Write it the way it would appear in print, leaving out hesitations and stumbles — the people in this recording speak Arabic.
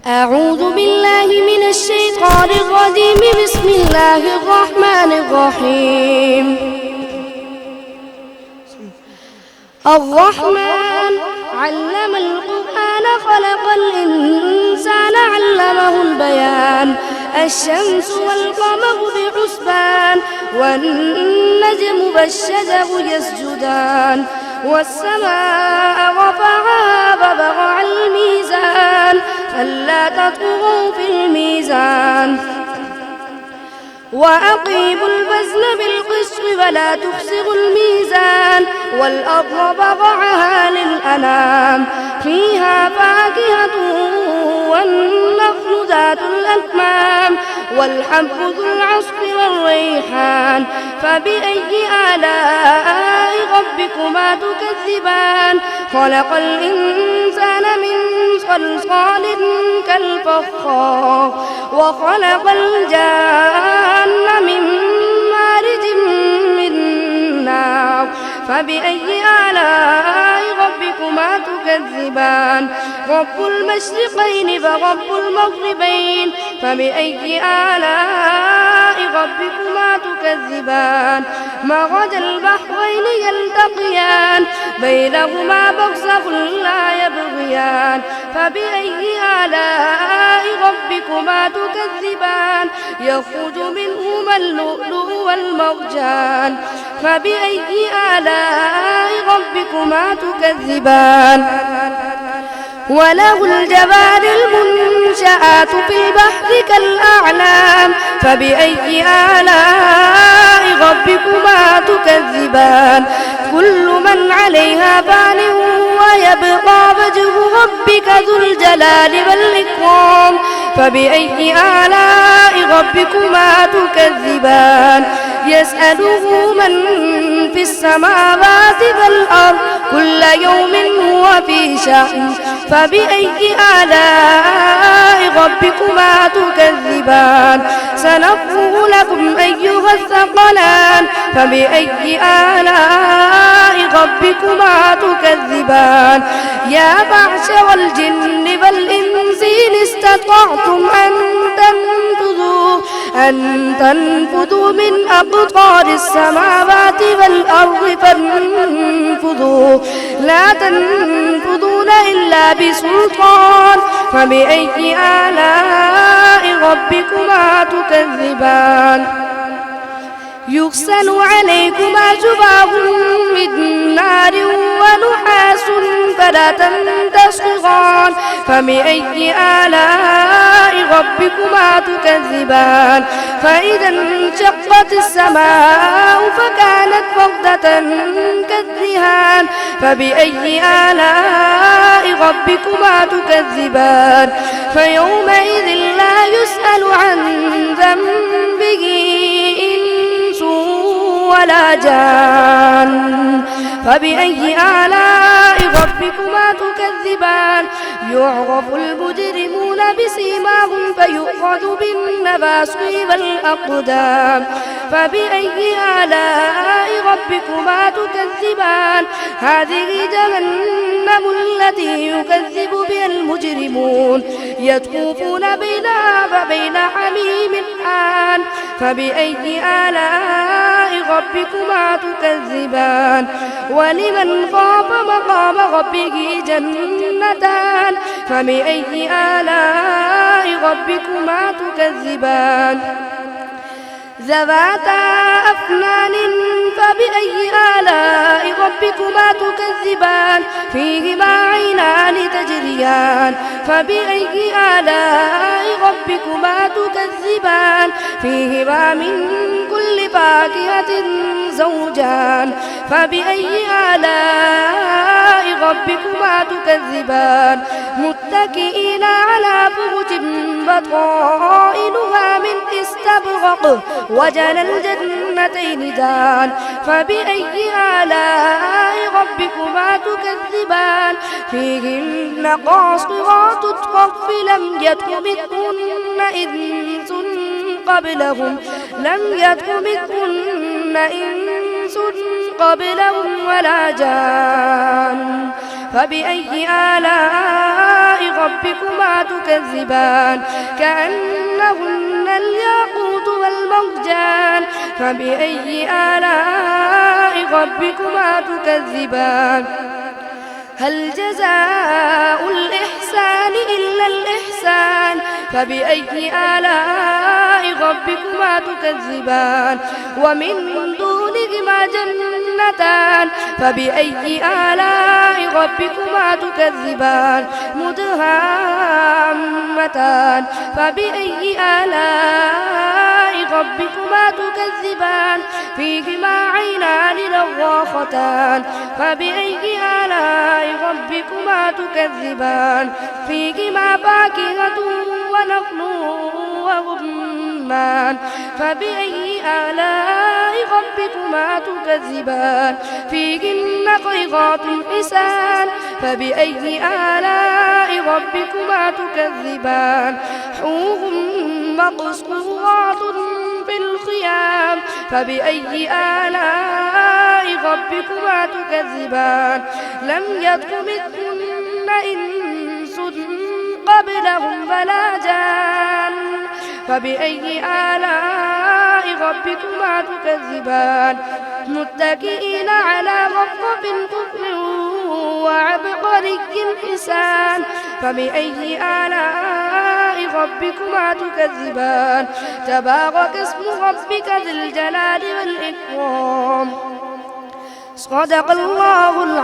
أعوذ بالله من الشيطان الرجيم. بسم الله الرحمن الرحيم. الرحمن علم القرآن خلق الإنسان علمه البيان. الشمس والقمر بحسبان والنجم والشجر يسجدان والسماء رفعها ووضع الميزان ألا تطغوا في الميزان وأقيموا الوزن بالقسط ولا تخسروا الميزان والأرض وضعها للأنام فيها فاكهة والنخل ذات الأكمام والحب ذو العصف والريحان فبأي آلاء ربكما تكذبان. خلق الإنسان من صلصال كالفخار وخلق الجان من مارج من نار فبأي آلاء ربكما تكذبان. رب المشرقين ورب المغربين فبأي آلاء ربكما تكذبان. مرج البحرين يلتقيان بينهما برزخ لا يبغيان فبأي آلاء ربكما تكذبان. يخرج منهما اللؤلؤ والمرجان فبأي آلاء ربكما تكذبان. وله الجوار المنشآت في البحر كالأعلام فبأي آلاء ربكما تكذبان. كل من عليها فان ويبقى وجه ربك ذو الجلال والإكرام فبأي آلاء ربكما تكذبان. يسأله من في السماوات والأرض كل يوم هو في شأن فبأي آلاء ربكما تكذبان. سنفرغ لكم أيها الثقلان فبأي آلاء ربكما تكذبان. يا معشر الجن والإنس إن استطعتم أن تنفذوا من أقطار السماوات والأرض فانفذوا لا تنفذون إلا بسلطان فبأي آلاء ربكما تكذبان. يرسل عليكما شباب من نار ونحاس فلا تنتصران فبأي آلاء ربكما تكذبان. فإذا انشقت السماء فكانت وردة كالدهان فبأي آلاء ربكما تكذبان. فيومئذ لا يسأل عن ذنبه إنس ولا جان فبأي آلاء ربكما تكذبان. يعرف المجرمون بسيماهم فيؤخذ بالنواصي والأقدام فبأي آلاء ربكما تكذبان. هذه جهنم التي يكذب بها المجرمون يطوفون بينها وبين حميم آن فبأي آلاء ربكما تكذبان. ولمن خاف مقام ربه جنتان فبأي آلاء ربكما تكذبان. ذواتا أفنان فبأي آلاء ربكما تكذبان. فيهما عينان تجريان فبأي آلاء ربكما تكذبان. فيهما من كل فاكهة زوجان فبأي آلاء ربكما تكذبان. متكئين على فرش بطائنها من استبرق وجنى الجنتين دان فبأي آلاء ربكما تكذبان. فيهن قاصرات الطرف لم يطمثهن إنس قبلهم ولا جان فبأي آلاء ربكما تكذبان كأنهن الياقوت والمرجان فبأي آلاء ربكما تكذبان هل جزاء الإحسان إلا الإحسان فبأي آلاء ربكما تكذبان ومن دونهما جنتان فبأي آلاء ربكما تكذبان مدهامتان فبأي آلاء ربكما تكذبان فيهما عينان نضاختان فبأي آلاء ربكما تكذبان فيهما فاكهة ونخل ورمان فبأي آلاء ربكما تكذبان فيهن خيرات حسان فبأي آلاء ربكما تكذبان حور مقصورات في الخيام فبأي آلاء ربكما تكذبان لم يطمثهن إنس قبلهم ولا جان فبأي آلاء ربكما تكذبان متكئين على رفرف خضر وعبقري حسان فبأي آلاء ربكما تكذبان تبارك اسم ربك ذي الجلال والإكرام صدق الله العظيم.